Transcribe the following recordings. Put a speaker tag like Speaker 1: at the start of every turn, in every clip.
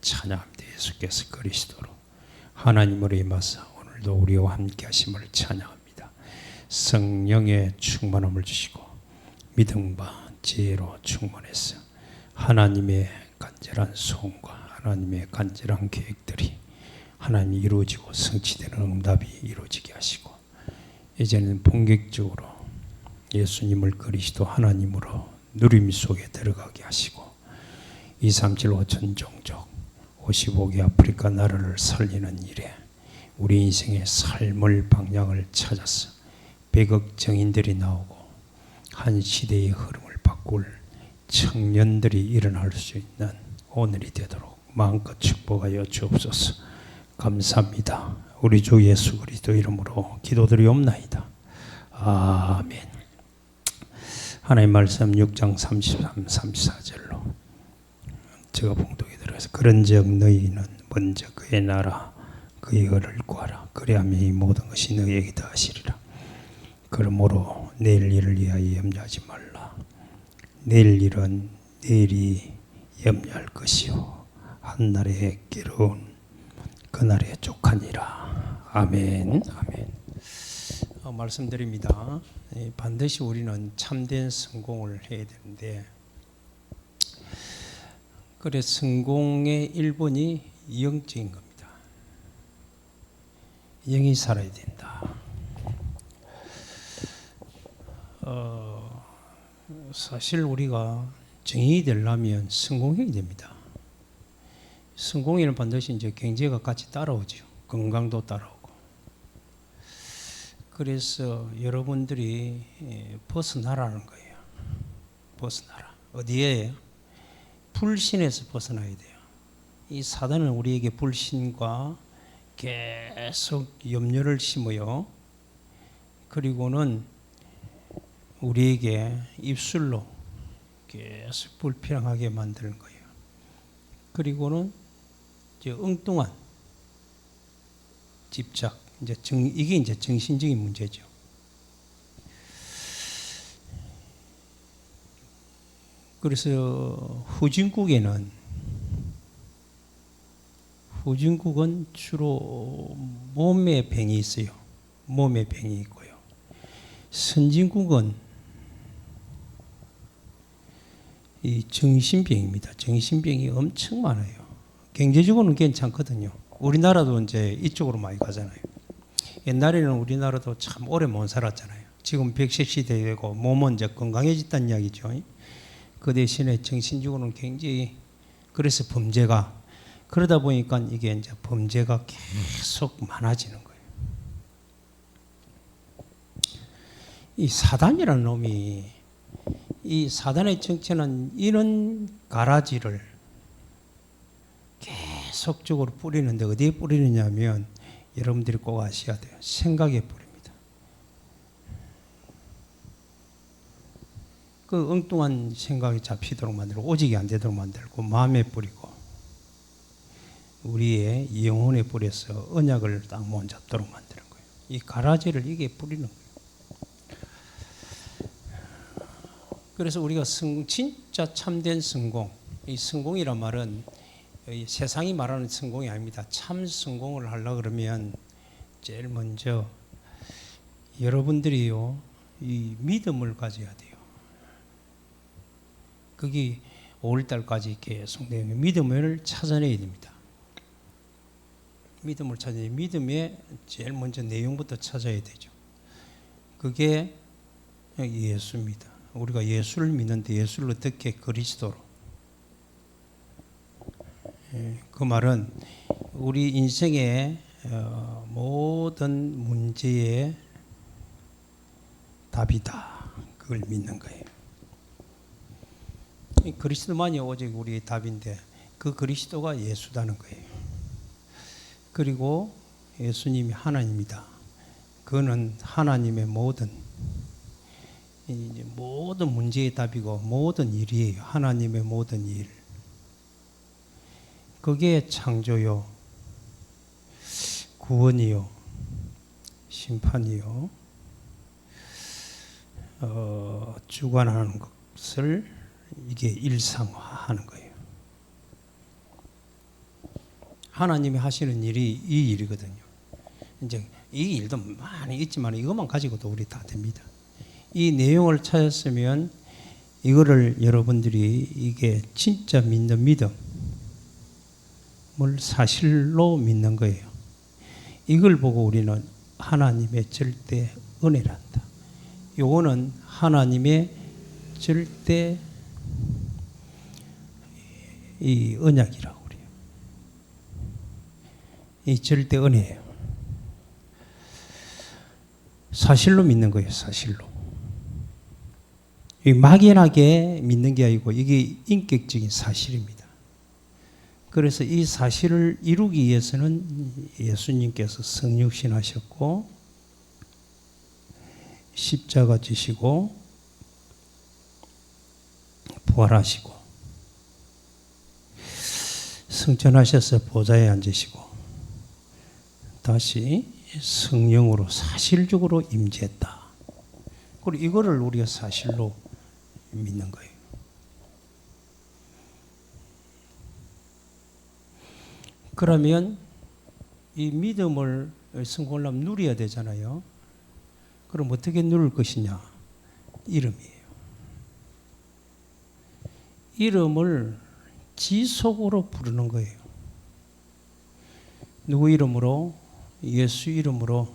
Speaker 1: 찬양합니다. 예수께서 그리스도로 하나님으로 임하사 오늘도 우리와 함께 하심을 찬양합니다. 성령의 충만함을 주시고 믿음과 지혜로 충만해서 하나님의 간절한 소원과 하나님의 간절한 계획들이 하나님이 이루어지고 성취되는 응답이 이루어지게 하시고, 이제는 본격적으로 예수님을 그리스도 하나님으로 누림 속에 들어가게 하시고, 237 5천 종족 55개 아프리카 나라를 살리는 일에 우리 인생의 삶을 방향을 찾아서 100억 정인들이 나오고 한 시대의 흐름을 바꿀 청년들이 일어날 수 있는 오늘이 되도록 마음껏 축복하여 주옵소서. 감사합니다. 우리 주 예수 그리스도 이름으로 기도드리옵나이다. 아멘. 하나님 말씀 6장 33, 34절로 제가 봉독에 들어가서, 그런즉 너희는 먼저 그의 나라 그의 의를 구하라. 그리하면 이 모든 것이 너희에게 더하시리라. 그러므로 내일 일을 위하여 염려하지 말라. 내일 일은 내일이 염려할 것이요 한날의 괴로운 그날의 족하니라. 아멘. 아멘. 말씀드립니다. 반드시 우리는 참된 성공을 해야 되는데, 그래 성공의 1번이 영적인 겁니다. 영이 살아야 된다. 사실 우리가 정인이 되려면 성공해야 됩니다. 성공에는 반드시 이제 경제가 같이 따라오죠. 건강도 따라오고. 그래서 여러분들이 벗어나라는 거예요. 벗어나라. 어디에? 불신에서 벗어나야 돼요. 이 사단은 우리에게 불신과 계속 염려를 심어요. 그리고는 우리에게 입술로 계속 불평하게 만드는 거예요. 그리고는 이제 엉뚱한 집착, 이게 이제 정신적인 문제죠. 그래서 후진국은 주로 몸에 병이 있어요. 몸에 병이 있고요. 선진국은 이 정신병입니다. 정신병이 엄청 많아요. 경제적으로는 괜찮거든요. 우리나라도 이제 이쪽으로 많이 가잖아요. 옛날에는 우리나라도 참 오래 못 살았잖아요. 지금 100세 시대이고 몸은 이제 건강해졌다는 이야기죠. 그 대신에 정신적으로는 굉장히, 그래서 범죄가, 그러다 보니까 이게 이제 범죄가 계속 많아지는 거예요. 이 사단이라는 놈이, 이 사단의 정체는 이런 가라지를 계속적으로 뿌리는데, 어디에 뿌리느냐면 여러분들이 꼭 아셔야 돼요. 생각에 뿌립니다. 그 엉뚱한 생각이 잡히도록 만들고 오직이 안 되도록 만들고 마음에 뿌리고 우리의 영혼에 뿌려서 언약을 딱 못 잡도록 만드는 거예요. 이 가라지를 이게 뿌리는 거예요. 그래서 우리가 진짜 참된 성공, 이 성공이란 말은 세상이 말하는 성공이 아닙니다. 참 성공을 하려고 그러면 제일 먼저 여러분들이요, 이 믿음을 가져야 돼요. 그게 5월달까지 계속 믿음을 찾아내야 됩니다. 믿음을 찾아내야, 믿음의 제일 먼저 내용부터 찾아야 되죠. 그게 예수입니다. 우리가 예수를 믿는데 예수를 어떻게? 그리스도로. 그 말은 우리 인생의 모든 문제의 답이다. 그걸 믿는 거예요. 그리스도만이 오직 우리의 답인데 그 그리스도가 예수다는 거예요. 그리고 예수님이 하나님이다. 그거는 하나님의 모든 문제의 답이고 모든 일이에요. 하나님의 모든 일. 그게 창조요, 구원이요, 심판이요, 주관하는 것을 이게 일상화하는 거예요. 하나님이 하시는 일이 이 일이거든요. 이제 이 일도 많이 있지만 이것만 가지고도 우리 다 됩니다. 이 내용을 찾았으면 이거를 여러분들이 이게 진짜 믿는 믿음을 사실로 믿는 거예요. 이걸 보고 우리는 하나님의 절대 은혜란다. 요거는 하나님의 절대 이 언약이라고 그래요. 이 절대 은혜예요. 사실로 믿는 거예요. 사실로. 이 막연하게 믿는 게 아니고 이게 인격적인 사실입니다. 그래서 이 사실을 이루기 위해서는 예수님께서 성육신하셨고 십자가 지시고 부활하시고 승천하셔서 보좌에 앉으시고 다시 성령으로 사실적으로 임재했다. 그리고 이거를 우리가 사실로 믿는 거예요. 그러면 이 믿음을 성공을 하면 누려야 되잖아요. 그럼 어떻게 누릴 것이냐? 이름이에요. 이름을 지속으로 부르는 거예요. 누구 이름으로? 예수 이름으로.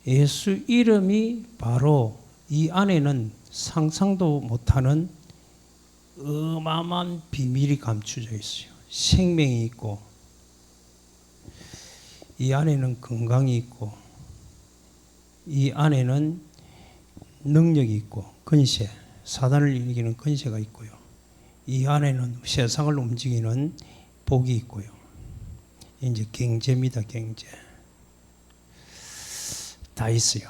Speaker 1: 예수 이름이 바로 이 안에는 상상도 못하는 어마어마한 비밀이 감춰져 있어요. 생명이 있고 이 안에는 건강이 있고 이 안에는 능력이 있고 권세, 사단을 이기는 권세가 있고요. 이 안에는 세상을 움직이는 복이 있고요. 이제 경제입니다. 경제. 다 있어요.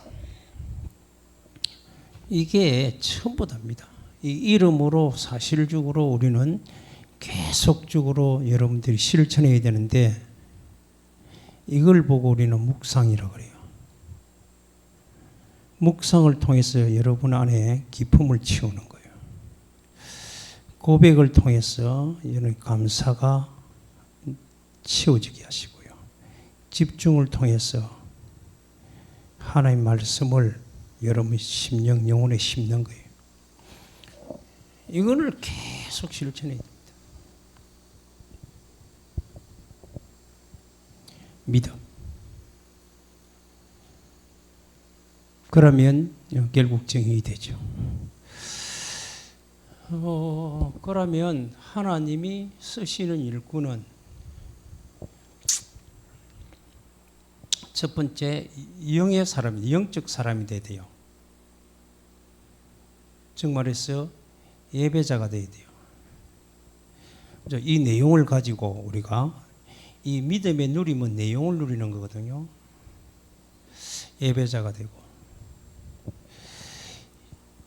Speaker 1: 이게 전부 다입니다. 이 이름으로 사실적으로 우리는 계속적으로 여러분들이 실천해야 되는데 이걸 보고 우리는 묵상이라고 그래요. 묵상을 통해서 여러분 안에 기쁨을 치우는 거예요. 고백을 통해서 여러분 감사가 치워지게 하시고요. 집중을 통해서 하나님 말씀을 여러분 심령 영혼에 심는 거예요. 이거를 계속 실천해야 됩니다. 믿음. 그러면 결국 정의이 되죠. 그러면 하나님이 쓰시는 일꾼은 첫 번째 영의 사람이 영적 사람이 돼야 돼요. 즉 말해서 예배자가 돼야 돼요. 이 내용을 가지고 우리가 이 믿음의 누림은 내용을 누리는 거거든요. 예배자가 되고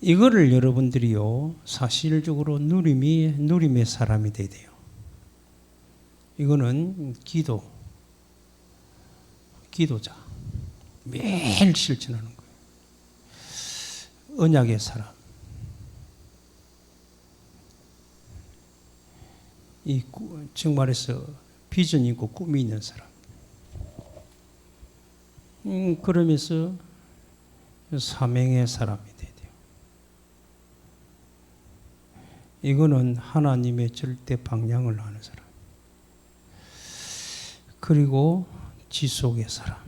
Speaker 1: 이거를 여러분들이요 사실적으로 누림의 사람이 돼야 돼요. 이거는 기도자 매일 실천하는 거예요. 언약의 사람. 즉 말해서 비전이 있고 꿈이 있는 사람. 그러면서 사명의 사람이 돼야 돼요. 이거는 하나님의 절대 방향을 아는 사람. 그리고 지속의 사람.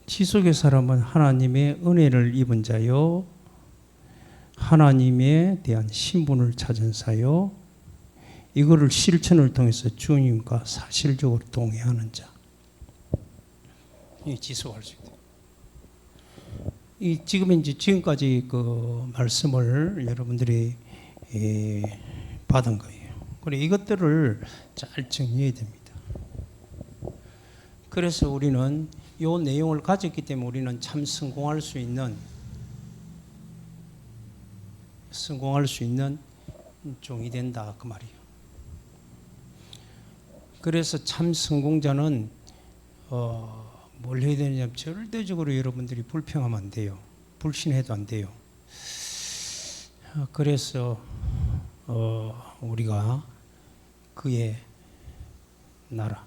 Speaker 1: 지속의 사람은 하나님의 은혜를 입은 자요. 하나님에 대한 신분을 찾은 자요. 이거를 실천을 통해서 주님과 사실적으로 동의하는 자. 이 지속할 수 있다. 지금까지 그 말씀을 여러분들이 받은 거예요. 그래 이것들을 잘 정리해야 됩니다. 그래서 우리는 이 내용을 가졌기 때문에 우리는 참 성공할 수 있는 종이 된다 그 말이에요. 그래서 참 성공자는 뭘 해야 되느냐 절대적으로 여러분들이 불평하면 안 돼요. 불신해도 안 돼요. 그래서 우리가 그의 나라,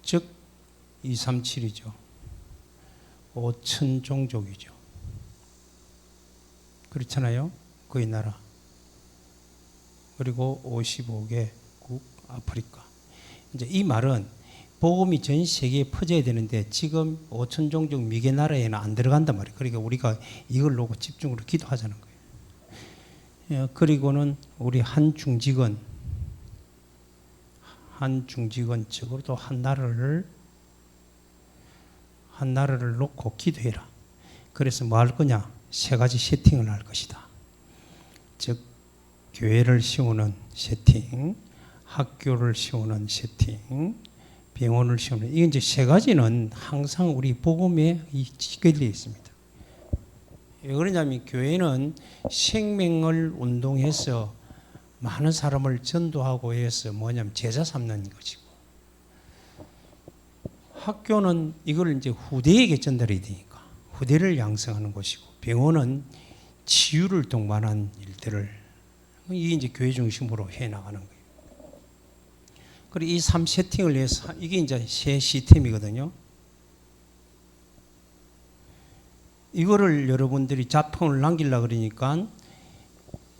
Speaker 1: 즉 237이죠. 5천 종족이죠. 그렇잖아요. 그의 나라. 그리고 55개국 아프리카. 이제 이 말은 복음이 전 세계에 퍼져야 되는데 지금 5천 종족 미개 나라에는 안 들어간단 말이에요. 그러니까 우리가 이걸 놓고 집중으로 기도하자는 거예요. 그리고는 우리 한 중직원 적어도 한 나라를 놓고 기도해라. 그래서 뭐 할 거냐? 세 가지 세팅을 할 것이다. 즉 교회를 세우는 세팅, 학교를 세우는 세팅, 병원을 세우는, 이게 이제 세 가지는 항상 우리 복음에 직결되어 있습니다. 왜 그러냐면 교회는 생명을 운동해서 많은 사람을 전도하고 해서 뭐냐면 제자 삼는 것이고, 학교는 이걸 이제 후대에게 전달해야 되니까 후대를 양성하는 것이고, 병원은 치유를 동반한 일들을, 이게 이제 교회 중심으로 해 나가는 거예요. 그리고 이 3세팅을 위해서 이게 이제 새 시스템이거든요. 이거를 여러분들이 자평을 남기려고 그러니까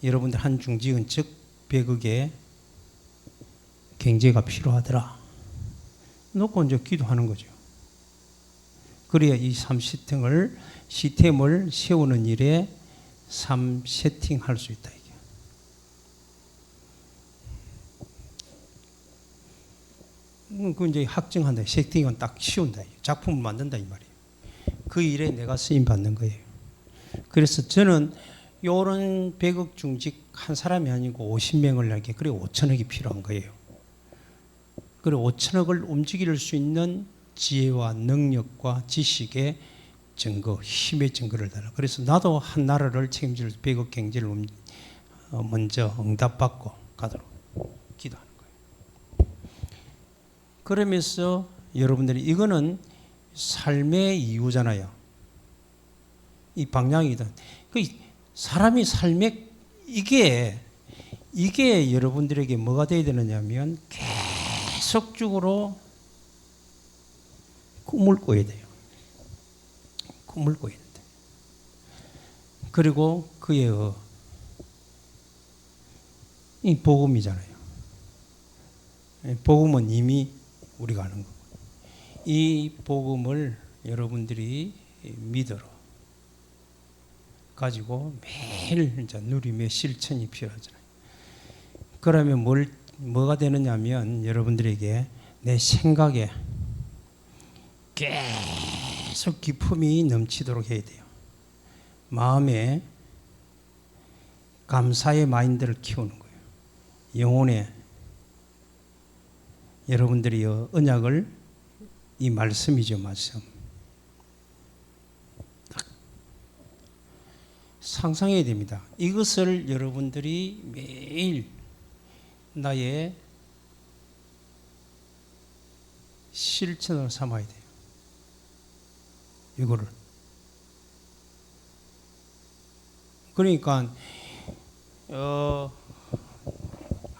Speaker 1: 여러분들 한 중직은 즉 100억의 경제가 필요하더라 놓고 이제 기도하는 거죠. 그래야 이 3세팅을 시스템을 세우는 일에 3세팅 할 수 있다. 그 이제 확증한다. 세팅은 딱 씌운다. 작품을 만든다 이 말이에요. 그 일에 내가 쓰임 받는 거예요. 그래서 저는 요런 100억 중직 한 사람이 아니고 50명을 하게, 그래 5천억이 필요한 거예요. 그래 5천억을 움직일 수 있는 지혜와 능력과 지식의 증거, 힘의 증거를 달라. 그래서 나도 한 나라를 책임질 100억 경제를 먼저 응답받고 가도록 기도하는 거예요. 그러면서 여러분들이 이거는 삶의 이유잖아요. 이 방향이다. 그 사람이 삶의 이게 여러분들에게 뭐가 돼야 되느냐면 계속적으로 꿈을 꿔야 돼요. 꿈을 꿔야 돼. 그리고 그의 이 복음이잖아요. 복음은 이미 우리가 아는 거고, 이 복음을 여러분들이 믿어로 가지고 매일 이제 누림의 실천이 필요하잖아요. 그러면 뭐가 되느냐면 여러분들에게 내 생각에 계속 기품이 넘치도록 해야 돼요. 마음에 감사의 마인드를 키우는 거예요. 영혼에 여러분들이 언약을, 이 말씀이죠, 말씀. 상상해야 됩니다. 이것을 여러분들이 매일 나의 실천으로 삼아야 돼요. 이거를. 그러니까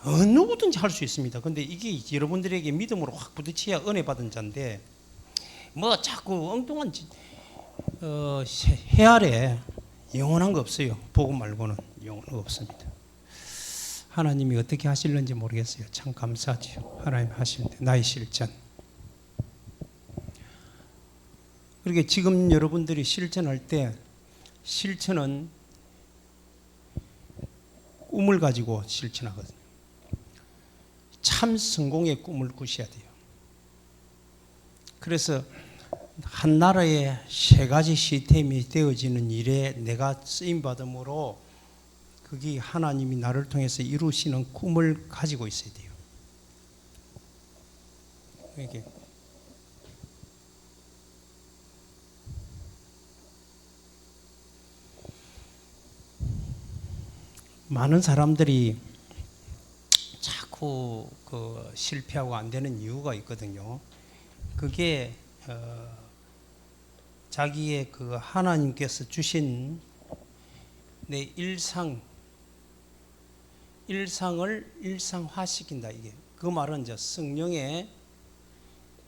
Speaker 1: 누구든지 할 수 있습니다. 근데 이게 여러분들에게 믿음으로 확 부딪혀야 은혜 받은 자인데, 뭐 자꾸 엉뚱한 해 아래 영원한 거 없어요. 복음 말고는 영원한 거 없습니다. 하나님이 어떻게 하실는지 모르겠어요. 참 감사하죠. 하나님 하시는데 나의 실천. 그러니까 지금 여러분들이 실천할 때, 실천은 꿈을 가지고 실천하거든요. 참 성공의 꿈을 꾸셔야 돼요. 그래서 한 나라에 세 가지 시스템이 되어지는 일에 내가 쓰임받음으로 그게 하나님이 나를 통해서 이루시는 꿈을 가지고 있어야 돼요. 이게 많은 사람들이 자꾸 실패하고 안 되는 이유가 있거든요. 그게 자기의 하나님께서 주신 내 일상, 일상을 일상화시킨다. 이게 그 말은 이제 성령의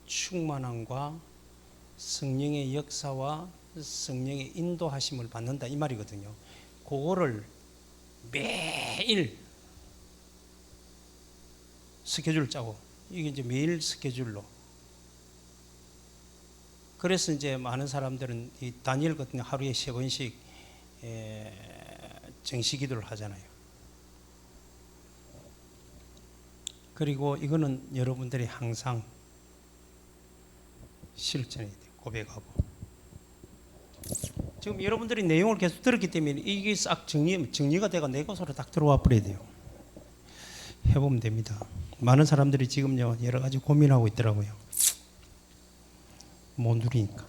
Speaker 1: 충만함과 성령의 역사와 성령의 인도하심을 받는다 이 말이거든요. 그거를 매일 스케줄 짜고 이게 이제 매일 스케줄로. 그래서 이제 많은 사람들은 이 다니엘 같은 하루에 3번씩 정시기도를 하잖아요. 그리고 이거는 여러분들이 항상 실천해야 돼요. 고백하고. 지금 여러분들이 내용을 계속 들었기 때문에 이게 싹 정리가 돼가 내 것으로 딱 들어와 버려야 돼요. 해보면 됩니다. 많은 사람들이 지금요 여러 가지 고민하고 있더라고요. 못 누리니까.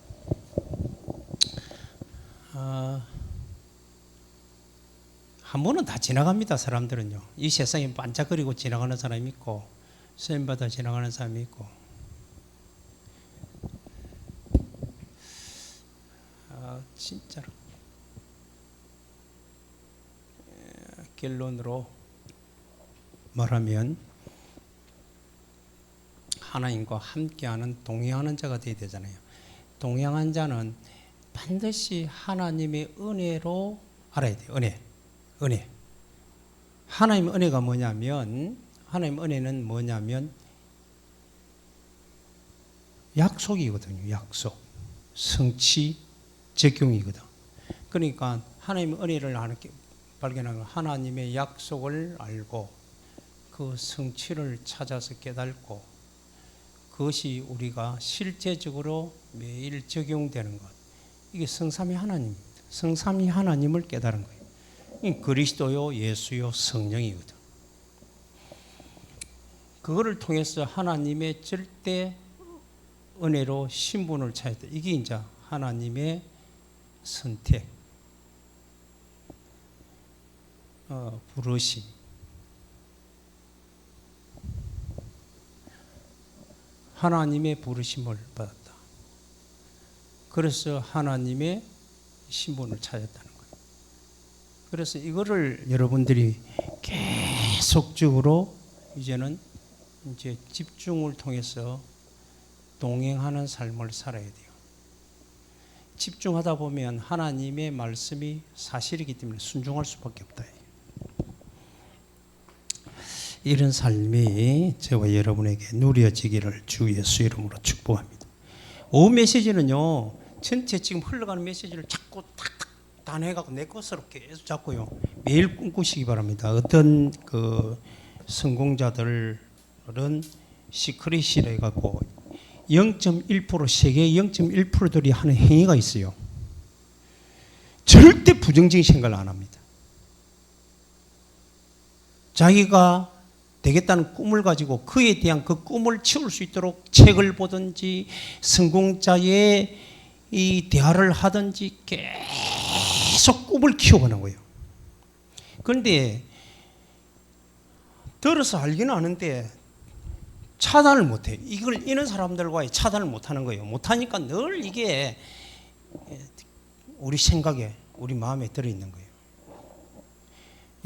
Speaker 1: 한 번은 다 지나갑니다. 사람들은요. 이 세상에 반짝거리고 지나가는 사람이 있고 쓰임받아 지나가는 사람이 있고. 진짜로 결론으로 말하면 하나님과 함께하는 동행하는 자가 되어야 되잖아요. 동행하는 자는 반드시 하나님의 은혜로 알아야 돼요. 은혜. 하나님의 은혜가 뭐냐면, 하나님의 은혜는 뭐냐면 약속이거든요. 약속. 성취 적용이거든. 그러니까 하나님의 은혜를 발견하고 하나님의 약속을 알고 그 성취를 찾아서 깨닫고 그것이 우리가 실제적으로 매일 적용되는 것. 이게 성삼위 하나님입니다. 성삼위 하나님을 깨달은 거예요. 그리스도요, 예수요, 성령이거든. 그거를 통해서 하나님의 절대 은혜로 신분을 찾았다. 이게 이제 하나님의 선택, 부르심. 하나님의 부르심을 받았다. 그래서 하나님의 신분을 찾았다는 거예요. 그래서 이거를 여러분들이 계속적으로 이제는 이제 집중을 통해서 동행하는 삶을 살아야 돼요. 집중하다 보면 하나님의 말씀이 사실이기 때문에 순종할 수밖에 없다. 이런 삶이 저와 여러분에게 누려지기를 주 예수 이름으로 축복합니다. 오후 메시지는요, 전체 지금 흘러가는 메시지를 자꾸 탁탁 단해갖고 내 것으로 계속 잡고요, 매일 꿈꾸시기 바랍니다. 어떤 그 성공자들은 시크릿이라 해갖고 0.1% 세계의 0.1%들이 하는 행위가 있어요. 절대 부정적인 생각을 안 합니다. 자기가 되겠다는 꿈을 가지고 그에 대한 그 꿈을 채울 수 있도록 책을 보든지 성공자의 이 대화를 하든지 계속 꿈을 키워가는 거예요. 그런데 들어서 알기는 아는데 차단을 못해요. 이걸 이런 사람들과의 차단을 못하는 거예요. 못하니까 늘 이게 우리 생각에, 우리 마음에 들어있는 거예요.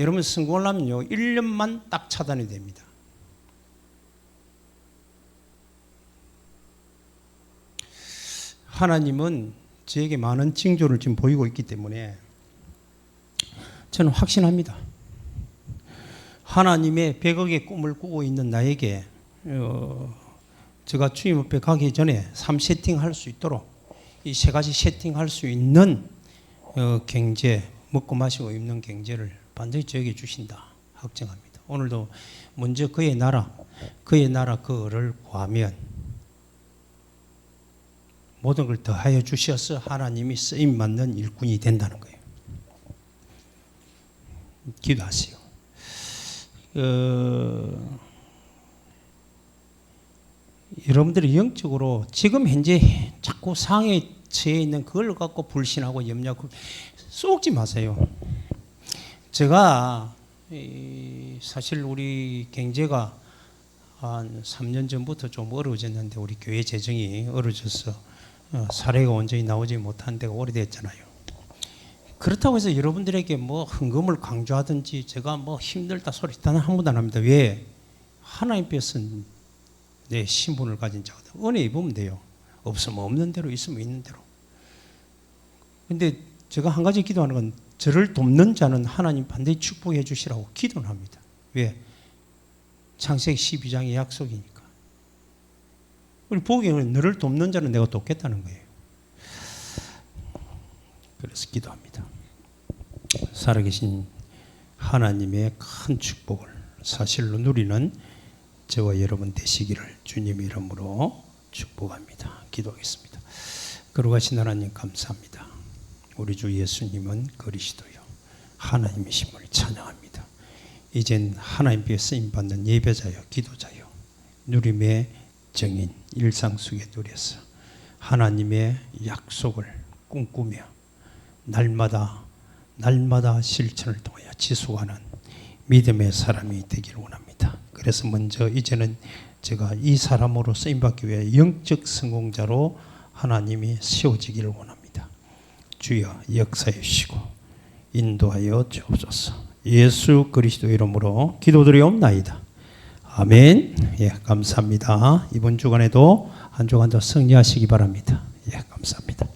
Speaker 1: 여러분 성공을 하면요, 1년만 딱 차단이 됩니다. 하나님은 저에게 많은 징조를 지금 보이고 있기 때문에 저는 확신합니다. 하나님의 100억의 꿈을 꾸고 있는 나에게 제가 주님 앞에 가기 전에 3세팅 할 수 있도록 이 세 가지 세팅할 수 있는 경제, 먹고 마시고 입는 경제를 반드시 저에게 주신다 확정합니다. 오늘도 먼저 그의 나라 그를 구하면 모든 걸 더하여 주셔서 하나님이 쓰임 맞는 일꾼이 된다는 거예요. 기도하세요. 여러분들이 영적으로 지금 현재 자꾸 상에 처해 있는 그걸 갖고 불신하고 염려하고 쏘지 마세요. 제가 사실 우리 경제가 한 3년 전부터 좀 어려워졌는데 우리 교회 재정이 어려워져서 사례가 온전히 나오지 못한 데가 오래됐잖아요. 그렇다고 해서 여러분들에게 뭐 헌금을 강조하든지 제가 뭐 힘들다 소리 단한 번도 안 합니다. 왜? 하나님께서 내 신분을 가진 자거든. 은혜 입으면 돼요. 없으면 없는 대로, 있으면 있는 대로. 근데 제가 한 가지 기도하는 건 저를 돕는 자는 하나님 반드시 축복해 주시라고 기도는 합니다. 왜? 창세기 12장의 약속이니까. 우리 보기에는 너를 돕는 자는 내가 돕겠다는 거예요. 그래서 기도합니다. 살아계신 하나님의 큰 축복을 사실로 누리는 저와 여러분 되시기를 주님 이름으로 축복합니다. 기도하겠습니다. 거룩하신 하나님 감사합니다. 우리 주 예수님은 그리스도요 하나님이심을 찬양합니다. 이젠 하나님께 쓰임받는 예배자요 기도자요 누림의 정인 일상 속에 누려서 하나님의 약속을 꿈꾸며 날마다 실천을 통하여 지속하는 믿음의 사람이 되기를 원합니다. 그래서 먼저 이제는 제가 이 사람으로 쓰임받기 위해 영적 성공자로 하나님이 세워지기를 원합니다. 주여 역사해 주시고 인도하여 주옵소서. 예수 그리스도 이름으로 기도드리옵나이다. 아멘. 예, 감사합니다. 이번 주간에도 한 주간도 승리하시기 바랍니다. 예, 감사합니다.